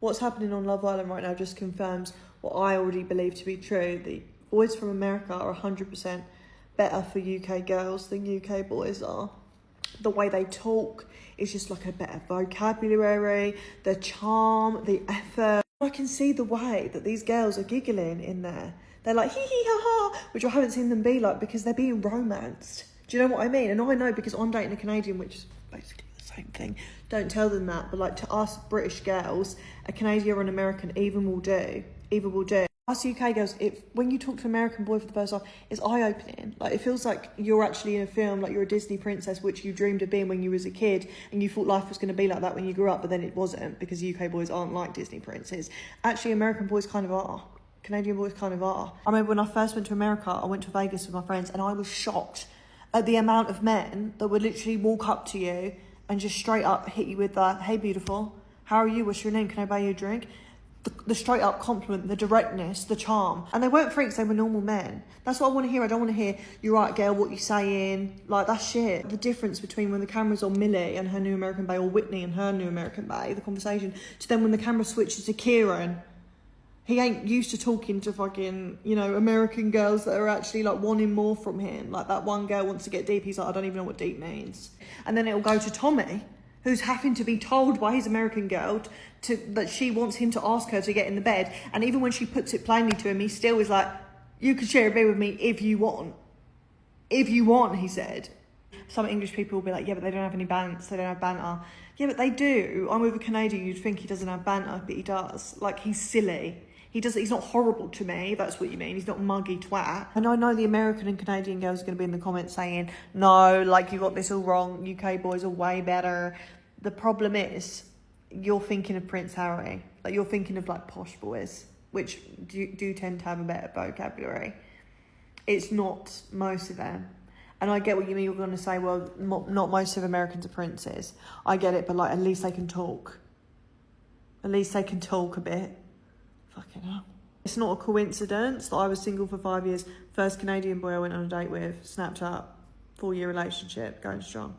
What's happening on Love Island right now just confirms what I already believe to be true. The boys from America are 100% better for UK girls than UK boys are. The way they talk is just like a better vocabulary, the charm, the effort. I can see the way that these girls are giggling in there. They're like hee hee ha ha, which I haven't seen them be like because they're being romanced. Do you know what I mean? And I know because I'm dating a Canadian, which is basically the same thing. Don't tell them that, but like to us British girls, a Canadian or an American either will do. Us UK girls, when you talk to an American boy for the first time, it's eye-opening. Like, it feels like you're actually in a film, like you're a Disney princess, which you dreamed of being when you was a kid, and you thought life was going to be like that when you grew up, but then it wasn't, because UK boys aren't like Disney princes. Actually, American boys kind of are. Canadian boys kind of are. I remember when I first went to America, I went to Vegas with my friends, and I was shocked at the amount of men that would literally walk up to you and just straight up hit you with that, hey beautiful, how are you, what's your name, can I buy you a drink? The straight up compliment, the directness, the charm. And they weren't freaks, they were normal men. That's what I want to hear. I don't want to hear, you're right girl, what you saying, like that's shit. The difference between when the camera's on Millie and her new American bae, or Whitney and her new American bae, the conversation, to then when the camera switches to Kieran, he ain't used to talking to fucking, you know, American girls that are actually like wanting more from him. Like that one girl wants to get deep, he's like, I don't even know what deep means. And then it'll go to Tommy, who's having to be told by his American girl that she wants him to ask her to get in the bed. And even when she puts it plainly to him, he still is like, you can share a bed with me if you want. If you want, he said. Some English people will be like, yeah, but they don't have any banter, they don't have banter. Yeah, but they do. I'm with a Canadian, you'd think he doesn't have banter, but he does. Like, he's silly. He's not horrible to me, if that's what you mean. He's not muggy twat. And I know the American and Canadian girls are going to be in the comments saying, no, like, you got this all wrong. UK boys are way better. The problem is, you're thinking of Prince Harry. Like, you're thinking of, like, posh boys, which do tend to have a better vocabulary. It's not most of them. And I get what you mean. You're going to say, well, not most of Americans are princes. I get it, but, like, at least they can talk. At least they can talk a bit. Fucking hell. It's not a coincidence that I was single for 5 years. First Canadian boy I went on a date with, snapped up, 4-year relationship, going strong.